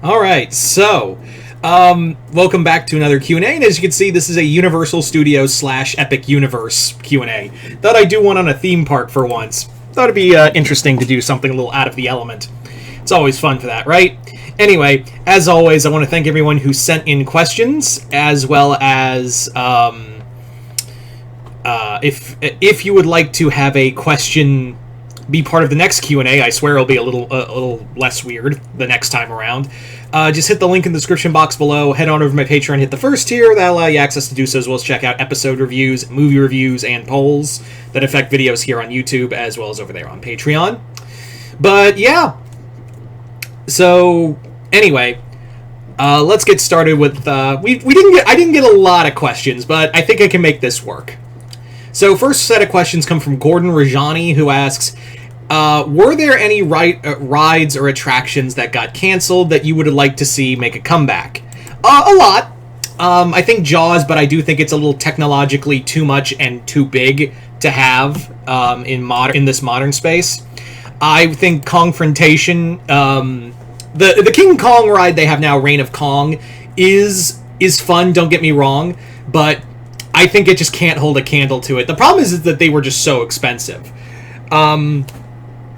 All right, so welcome back to another Q&A, and as you can see, this is a Universal Studios slash Epic Universe Q&A. Thought I'd do one on a theme park for once. Thought it'd be interesting to do something a little out of the element. It's always fun for that, right? Anyway, as always, I want to thank everyone who sent in questions, as well as if you would like to have a question be part of the next Q&A, I swear it'll be a little less weird the next time around. Just hit the link in the description box below, head on over to my Patreon, hit the first tier, that'll allow you access to do so, as well as check out episode reviews, movie reviews, and polls that affect videos here on YouTube, as well as over there on Patreon. But yeah, so anyway, let's get started with, I didn't get a lot of questions, but I think I can make this work. So first set of questions come from Gordon Rajani, who asks, were there any rides or attractions that got canceled that you would like to see make a comeback? A lot. I think Jaws, but I do think it's a little technologically too much and too big to have in this modern space. I think Kongfrontation, the King Kong ride they have now, Reign of Kong, is fun. Don't get me wrong, but I think it just can't hold a candle to it. The problem is that they were just so expensive.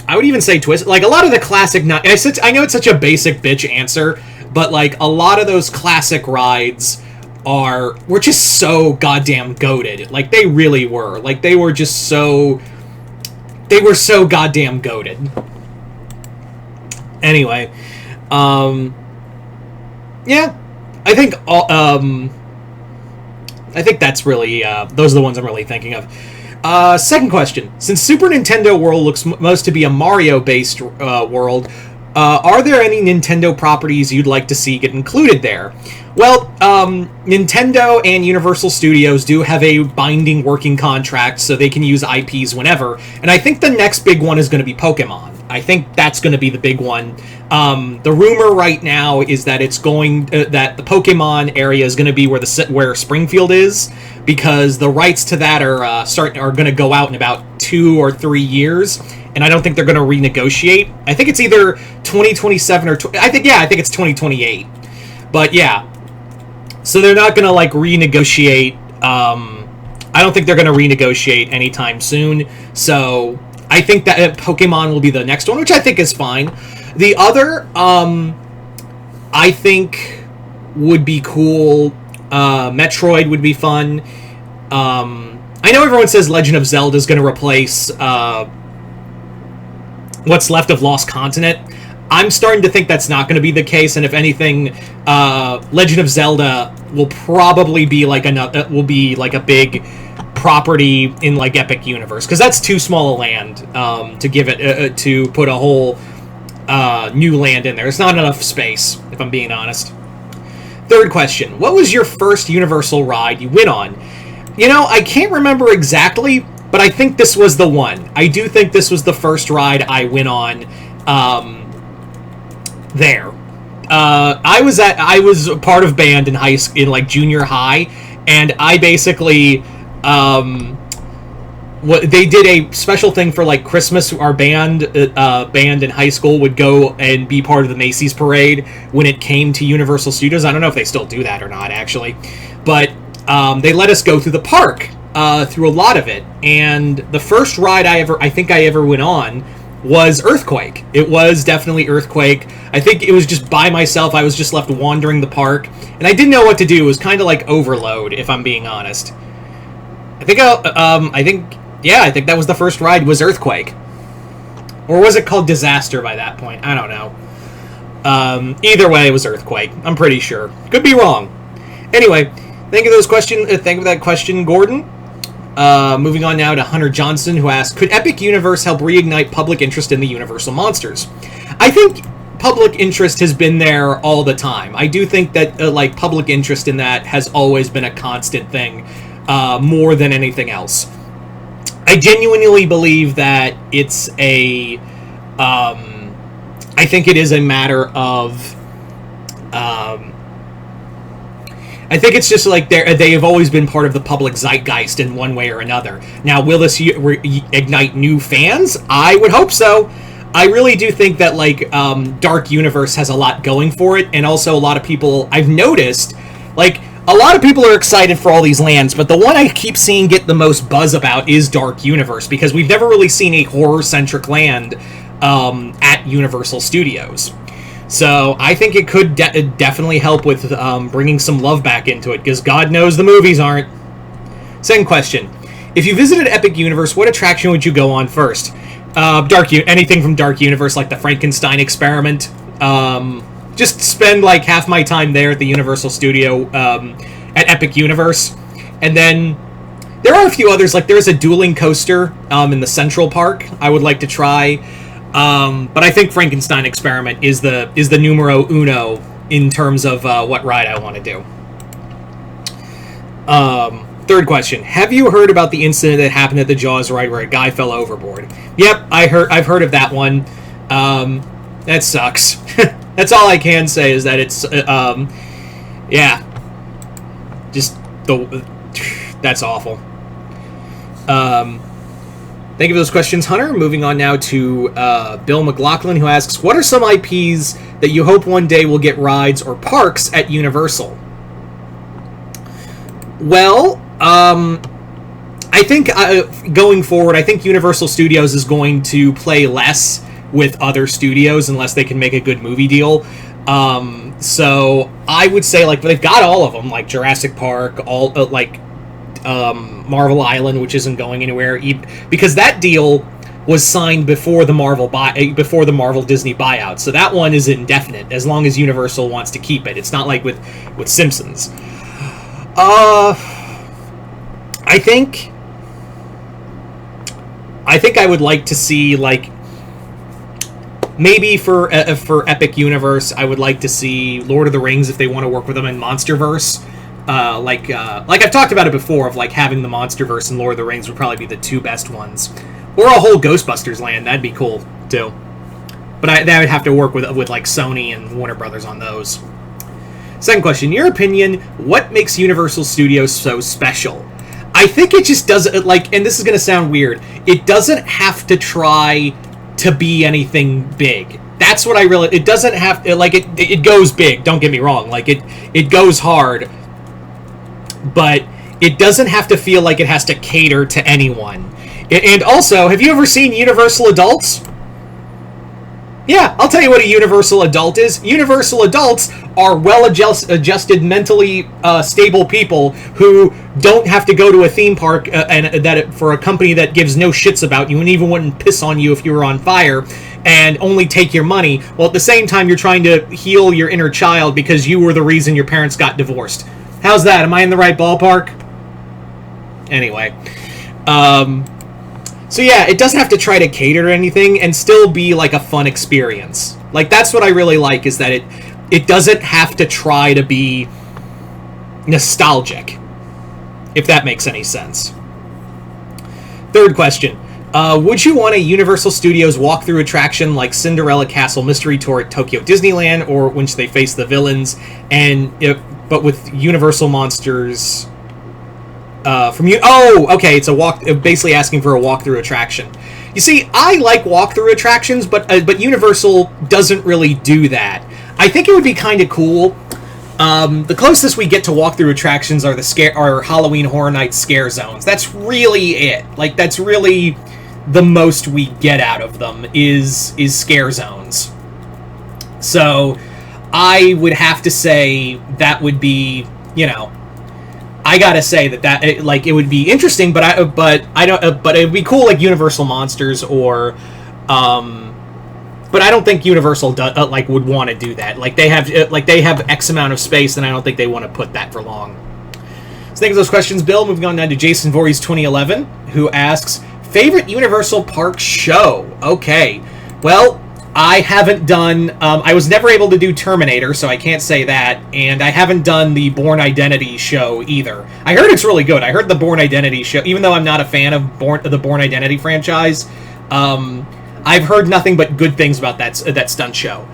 I would even say Twist. Like, a lot of the classic... I know it's such a basic bitch answer, but, like, a lot of those classic rides were just so goddamn goated. Like, they really were. Like, they were just so... They were so goddamn goated. Anyway. Yeah. I think that's really... those are the ones I'm really thinking of. Second question. Since Super Nintendo World looks most to be a Mario-based world, are there any Nintendo properties you'd like to see get included there? Well, Nintendo and Universal Studios do have a binding working contract, so they can use IPs whenever, and I think the next big one is going to be Pokemon. I think that's going to be the big one. The rumor right now is that that the Pokemon area is going to be where Springfield is, because the rights to that are going to go out in about 2 or 3 years, and I don't think they're going to renegotiate. I think it's either 2027 or I think it's 2028. But yeah, so they're not going to like renegotiate. I don't think they're going to renegotiate anytime soon. So I think that Pokemon will be the next one, which I think is fine. The other, I think, would be cool. Metroid would be fun. I know everyone says Legend of Zelda is going to replace what's left of Lost Continent. I'm starting to think that's not going to be the case, and if anything, Legend of Zelda will probably be like a big property in like Epic Universe, because that's too small a land to give it to put a whole new land in there. It's not enough space, if I'm being honest. Third question. What was your first Universal ride you went on? You know, I can't remember exactly, but I think this was the one. I do think this was the first ride I went on there. I was a part of band in like junior high, and I basically they did a special thing for like Christmas. Our band in high school would go and be part of the Macy's parade when it came to Universal Studios. I don't know if they still do that or not, actually, but they let us go through the park through a lot of it. And the first ride I think I ever went on was Earthquake. It was definitely Earthquake. I think it was just by myself. I was just left wandering the park, and I didn't know what to do. It was kind of like Overload, if I'm being honest. I think that was the first ride, was Earthquake. Or was it called Disaster by that point? I don't know. Either way, it was Earthquake. I'm pretty sure. Could be wrong. Anyway, thank you for that question, Gordon. Moving on now to Hunter Johnson, who asked, could Epic Universe help reignite public interest in the Universal monsters? I think public interest has been there all the time. I do think that public interest in that has always been a constant thing, more than anything else. I genuinely believe that it's I think it is a matter of I think it's just like they have always been part of the public zeitgeist in one way or another. Now, will this ignite new fans? I would hope so. I really do think that like Dark Universe has a lot going for it, and also a lot of people I've noticed, like a lot of people are excited for all these lands, but the one I keep seeing get the most buzz about is Dark Universe, because we've never really seen a horror-centric land at Universal Studios. So I think it could definitely help with bringing some love back into it, because God knows the movies aren't. Second question. If you visited Epic Universe, what attraction would you go on first? Anything from Dark Universe, like the Frankenstein experiment. Just spend like half my time there at the Universal Studio at Epic Universe. And then there are a few others, like there's a dueling coaster in the Central Park I would like to try. But I think Frankenstein experiment is the numero uno in terms of what ride I want to do. Third question. Have you heard about the incident that happened at the Jaws ride where a guy fell overboard? Yep, I've heard of that one. That sucks. That's all I can say is that it's yeah. Just that's awful. Thank you for those questions, Hunter. Moving on now to Bill McLaughlin, who asks, what are some IPs that you hope one day will get rides or parks at Universal? Well, I think going forward, I think Universal Studios is going to play less with other studios unless they can make a good movie deal. So I would say, like, they've got all of them, like Jurassic Park, all Marvel Island, which isn't going anywhere, because that deal was signed before the Marvel Disney buyout. So that one is indefinite as long as Universal wants to keep it. It's not like with Simpsons. I think I would like to see, like, maybe for Epic Universe, I would like to see Lord of the Rings if they want to work with them in MonsterVerse. Like I've talked about it before, of like having the MonsterVerse and Lord of the Rings would probably be the two best ones, or a whole Ghostbusters land. That'd be cool too. But that would have to work with like Sony and Warner Brothers on those. Second question: in your opinion, what makes Universal Studios so special? I think it just doesn't, like, and this is going to sound weird, it doesn't have to try to be anything big. That's what it doesn't have, it goes big, don't get me wrong, like, it goes hard, but it doesn't have to feel like it has to cater to anyone. And also, have you ever seen Universal Adults? Yeah, I'll tell you what a Universal Adult is. Universal Adults are well-adjusted, mentally stable people who don't have to go to a theme park for a company that gives no shits about you and even wouldn't piss on you if you were on fire and only take your money, while at the same time you're trying to heal your inner child because you were the reason your parents got divorced. How's that? Am I in the right ballpark? Anyway. So yeah, it doesn't have to try to cater to anything and still be like a fun experience. Like, that's what I really like, is that it doesn't have to try to be nostalgic, if that makes any sense. Third question. Would you want a Universal Studios walkthrough attraction like Cinderella Castle Mystery Tour at Tokyo Disneyland, or once they face the villains, but with Universal monsters... okay, it's basically asking for a walkthrough attraction. You see, I like walkthrough attractions, but Universal doesn't really do that. I think it would be kind of cool. The closest we get to walkthrough attractions are our Halloween Horror Nights scare zones. That's really it. Like, that's really the most we get out of them is scare zones. So I would have to say that would be, I gotta say that it would be interesting, but it would be cool, like Universal Monsters or, but I don't think Universal would want to do that. Like, they have X amount of space, and I don't think they want to put that for long. So thank you for those questions, Bill. Moving on now to Jason Voorhees 2011, who asks, favorite Universal Park show? Okay, well, I haven't done... I was never able to do Terminator, so I can't say that, and I haven't done the Bourne Identity show either. I heard it's really good. I heard the Bourne Identity show, even though I'm not a fan of the Bourne Identity franchise, I've heard nothing but good things about that stunt show.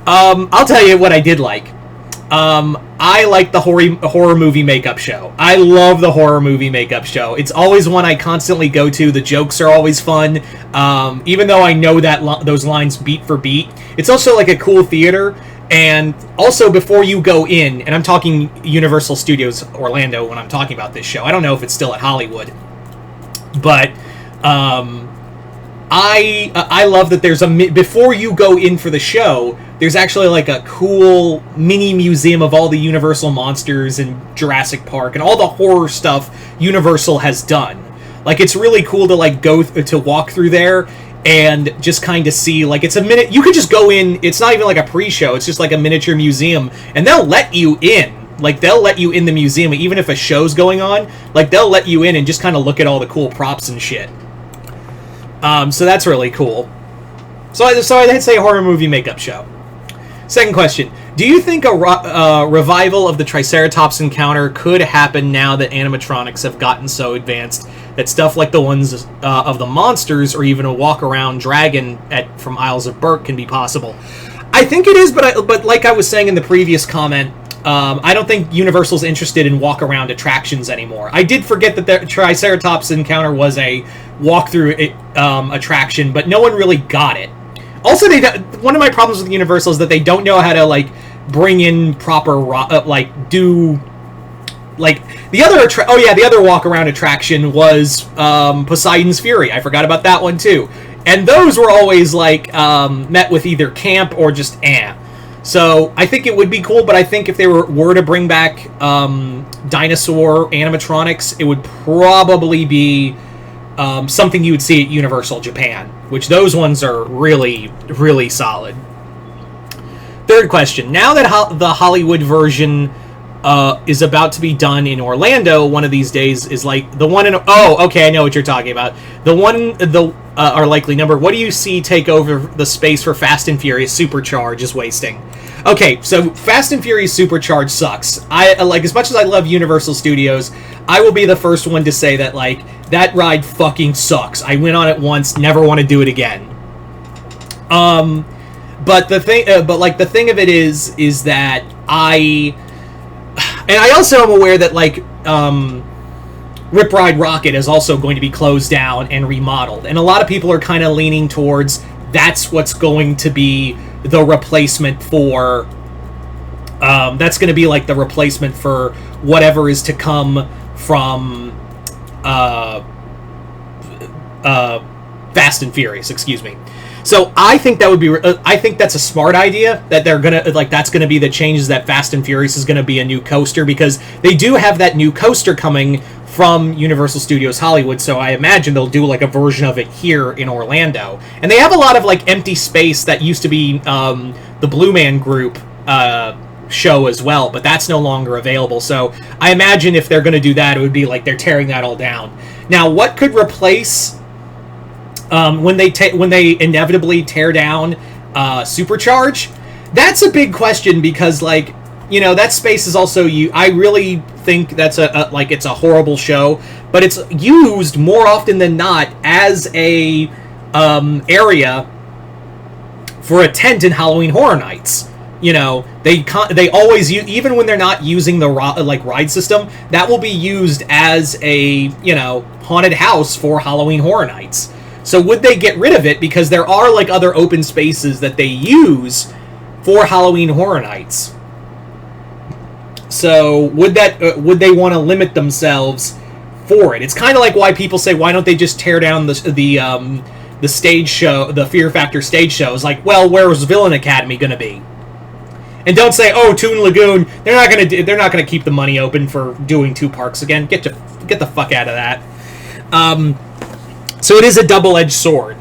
I'll tell you what I did like. I like the horror movie makeup show. I love the horror movie makeup show. It's always one I constantly go to. The jokes are always fun, even though I know that those lines beat for beat. It's also like a cool theater. And also, before you go in, and I'm talking Universal Studios Orlando when I'm talking about this show. I don't know if it's still at Hollywood, but I love that there's before you go in for the show, there's actually like a cool mini museum of all the Universal monsters and Jurassic Park and all the horror stuff Universal has done. Like, it's really cool to like go to walk through there and just kind of see, like, it's a minute. You could just go in. It's not even like a pre-show. It's just like a miniature museum, and they'll let you in. Like, they'll let you in the museum, even if a show's going on. Like, they'll let you in and just kind of look at all the cool props and shit. So that's really cool. So I'd say horror movie makeup show. Second question. Do you think a revival of the Triceratops encounter could happen now that animatronics have gotten so advanced that stuff like the ones of the monsters or even a walk-around dragon from Isles of Berk can be possible? I think it is, but like I was saying in the previous comment, I don't think Universal's interested in walk-around attractions anymore. I did forget that the Triceratops encounter was a walk-through attraction, but no one really got it. Also, one of my problems with Universal is that they don't know how to, like, bring in proper, the other walk-around attraction was Poseidon's Fury. I forgot about that one, too. And those were always, like, met with either camp or just So, I think it would be cool, but I think if they were to bring back dinosaur animatronics, it would probably be something you would see at Universal Japan, which those ones are really, really solid. Third question. Now that the Hollywood version is about to be done in Orlando one of these days, is like the one in... Oh, okay, I know what you're talking about. Our likely number. What do you see take over the space for Fast and Furious Supercharge is wasting? Okay, so Fast and Furious Supercharge sucks. As much as I love Universal Studios, I will be the first one to say that, like, that ride fucking sucks. I went on it once, never want to do it again. But the thing of it is that I also am aware that, like, Rip Ride Rocket is also going to be closed down and remodeled, and a lot of people are kind of leaning towards that's what's going to be the replacement for. That's going to be like the replacement for whatever is to come from Fast and Furious. Excuse me. So I think that would be. I think that's a smart idea that they're gonna that's gonna be the changes, that Fast and Furious is gonna be a new coaster, because they do have that new coaster coming from Universal Studios Hollywood. So I imagine they'll do like a version of it here in Orlando, and they have a lot of like empty space that used to be the Blue Man Group show as well, but that's no longer available. So I imagine if they're gonna do that, it would be like they're tearing that all down. Now, what could replace? When they inevitably tear down Supercharge, that's a big question, because, like, you know, that space is also I really think that's it's a horrible show, but it's used more often than not as a area for a tent in Halloween Horror Nights. You know, they always use, even when they're not using the ride system, that will be used as a, you know, haunted house for Halloween Horror Nights. So would they get rid of it? Because there are, like, other open spaces that they use for Halloween Horror Nights. So would they want to limit themselves for it? It's kind of like why people say, why don't they just tear down the stage show, the Fear Factor stage show? It's like, well, where was Villain Academy going to be? And don't say, oh, Toon Lagoon. They're not going to keep the money open for doing 2 parks again. Get the fuck out of that. So it is a double-edged sword.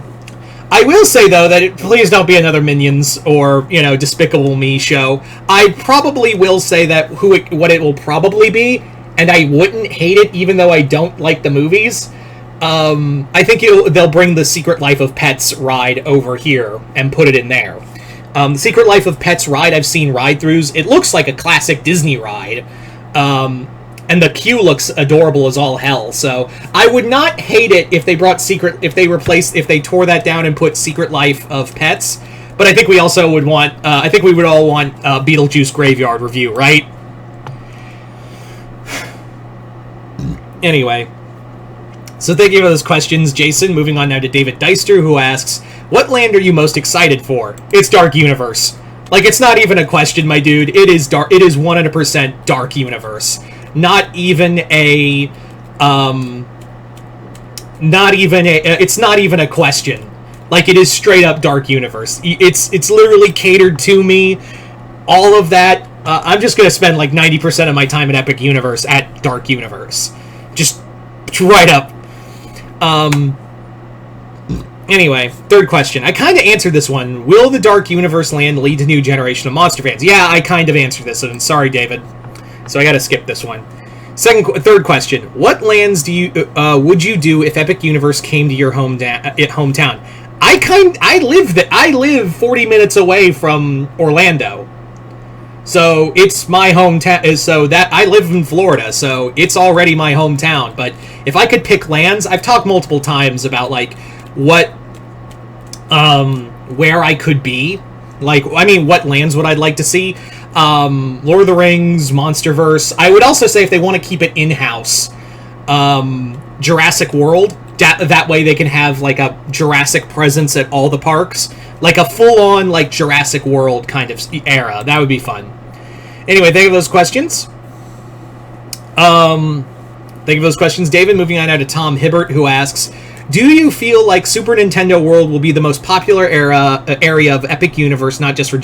I will say, though, that please don't be another Minions or, you know, Despicable Me show. I probably will say that what it will probably be, and I wouldn't hate it even though I don't like the movies. I think they'll bring the Secret Life of Pets ride over here and put it in there. The Secret Life of Pets ride, I've seen ride-throughs. It looks like a classic Disney ride. And the queue looks adorable as all hell. So I would not hate it if they tore that down and put Secret Life of Pets. But I think we also would want. I think we would all want Beetlejuice Graveyard Review, right? Anyway, so thank you for those questions, Jason. Moving on now to David Deister, who asks, what land are you most excited for? It's Dark Universe. Like, it's not even a question, my dude. It is dark. It is 100% Dark Universe. Not even a, it's not even a question. Like, it is straight up Dark Universe. It's literally catered to me. All of that. I'm just gonna spend like 90% of my time in Epic Universe at Dark Universe. Just right up. Anyway, third question. I kind of answered this one. Will the Dark Universe land lead to new generation of monster fans? Yeah, I kind of answered this one. Sorry, David. So I gotta skip this one. Third question. What lands do you would you do if Epic Universe came to your hometown? I live 40 minutes away from Orlando. So it's my hometown. So that I live in Florida, so it's already my hometown. But if I could pick lands, I've talked multiple times about like what, where I could be. Like, I mean, what lands would I like to see? Lord of the Rings, Monsterverse. I would also say if they want to keep it in-house, Jurassic World. That way they can have like a Jurassic presence at all the parks. Like a full-on like Jurassic World kind of era. That would be fun. Anyway, thank you for those questions. Thank you for those questions, David. Moving on now to Tom Hibbert, who asks, do you feel like Super Nintendo World will be the most popular area of Epic Universe, not just for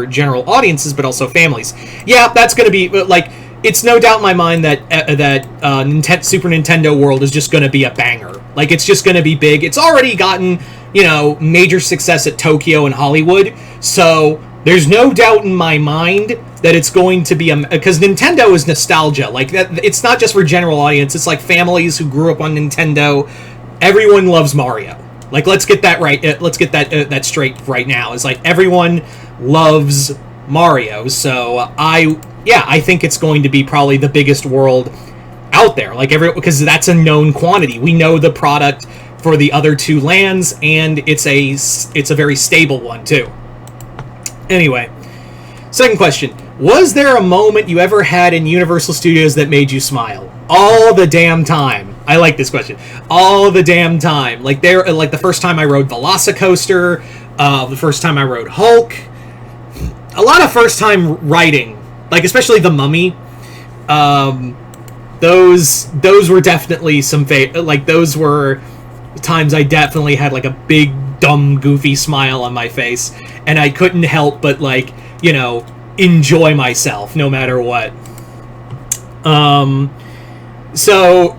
general audiences, but also families? Yeah, that's going to be, like, it's no doubt in my mind that Super Nintendo World is just going to be a banger. Like, it's just going to be big. It's already gotten, major success at Tokyo and Hollywood, so there's no doubt in my mind that it's going to be because Nintendo is nostalgia. Like, that, it's not just for general audience. It's like families who grew up on Nintendo. Everyone loves Mario. Like, let's get that right. Let's get that straight right now. It's like everyone loves Mario. So I think it's going to be probably the biggest world out there. Like because that's a known quantity. We know the product for the other two lands, and it's a very stable one too. Anyway, second question. Was there a moment you ever had in Universal Studios that made you smile? All the damn time. I like this question. All the damn time. Like the first time I rode Velocicoaster, the first time I rode Hulk. A lot of first time riding, like especially the Mummy. Those were definitely those were times I definitely had like a big dumb goofy smile on my face, and I couldn't help but enjoy myself no matter what. So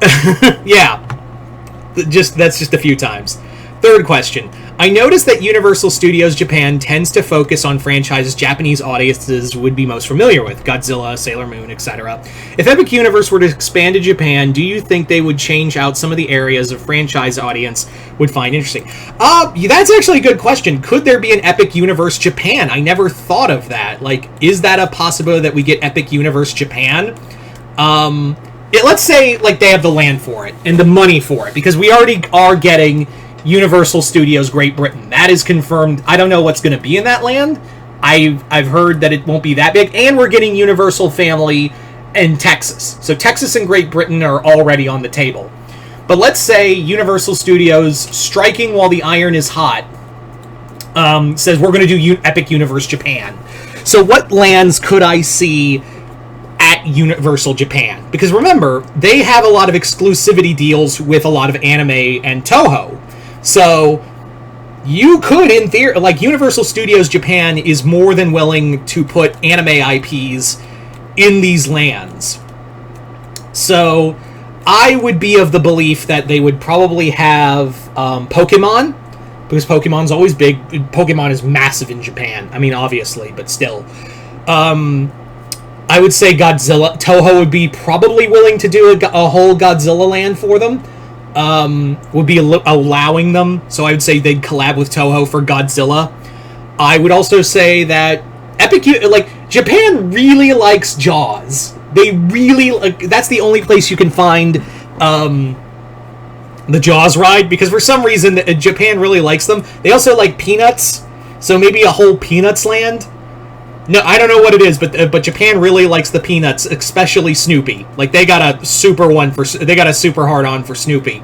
yeah, that's just a few times. Third question. I noticed that Universal Studios Japan tends to focus on franchises Japanese audiences would be most familiar with, Godzilla, Sailor Moon, etc. If Epic Universe were to expand to Japan, do you think they would change out some of the areas a franchise audience would find interesting? That's actually a good question. Could there be an Epic Universe Japan? I never thought of that. Like, is that a possibility that we get Epic Universe Japan? Let's say like they have the land for it and the money for it, because we already are getting Universal Studios Great Britain. That is confirmed. I don't know what's going to be in that land. I've heard that it won't be that big, and we're getting Universal Family in Texas. So Texas and Great Britain are already on the table. But let's say Universal Studios, striking while the iron is hot, says we're going to do Epic Universe Japan. So what lands could I see at Universal Japan? Because remember, they have a lot of exclusivity deals with a lot of anime and Toho. So you could, in theory, like Universal Studios Japan is more than willing to put anime IPs in these lands. So I would be of the belief that they would probably have Pokemon, because Pokemon's always big. Pokemon is massive in Japan. I mean, obviously, but still. I would say Godzilla. Toho would be probably willing to do a whole Godzilla land for them. Would be allowing them. So I would say they'd collab with Toho for Godzilla. I would also say that Japan really likes Jaws. They really that's the only place you can find the Jaws ride, because for some reason Japan really likes them. They also like Peanuts, so maybe a whole Peanuts land. No, I don't know what it is, but Japan really likes the peanuts, especially Snoopy. Like they got a super hard on for Snoopy.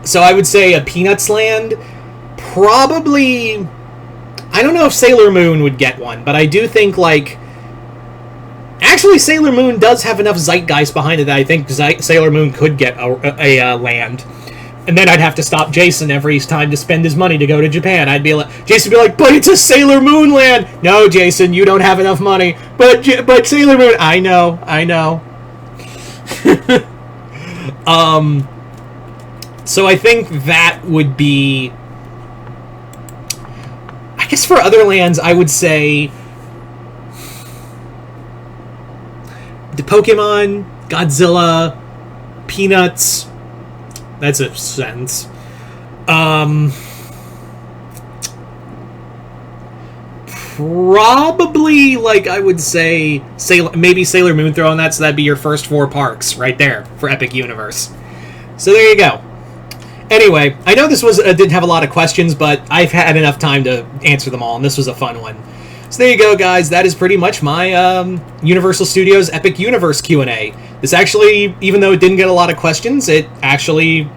So I would say a Peanuts land, probably. I don't know if Sailor Moon would get one, but I do think like. Actually, Sailor Moon does have enough zeitgeist behind it that I think Sailor Moon could get a land. And then I'd have to stop Jason every time to spend his money to go to Japan. Jason would be like, but it's a Sailor Moon land. No, Jason, you don't have enough money. But Sailor Moon, I know. So I think that would be. I guess for other lands, I would say the Pokemon, Godzilla, Peanuts. That's a sentence. Probably, like, I would say, maybe Sailor Moon throw on that, so that'd be your first 4 parks right there for Epic Universe. So there you go. Anyway, I know this didn't have a lot of questions, but I've had enough time to answer them all, and this was a fun one. So there you go, guys. That is pretty much my Universal Studios Epic Universe Q&A. This actually, even though it didn't get a lot of questions, it actually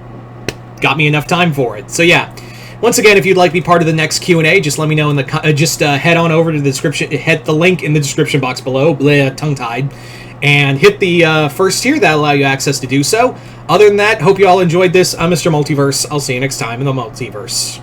got me enough time for it. So yeah, once again, if you'd like to be part of the next Q&A, just let me know in the head on over to the description, hit the link in the description box below, tongue-tied, and hit the first tier. That'll allow you access to do so. Other than that, hope you all enjoyed this. I'm Mr. Multiverse. I'll see you next time in the Multiverse.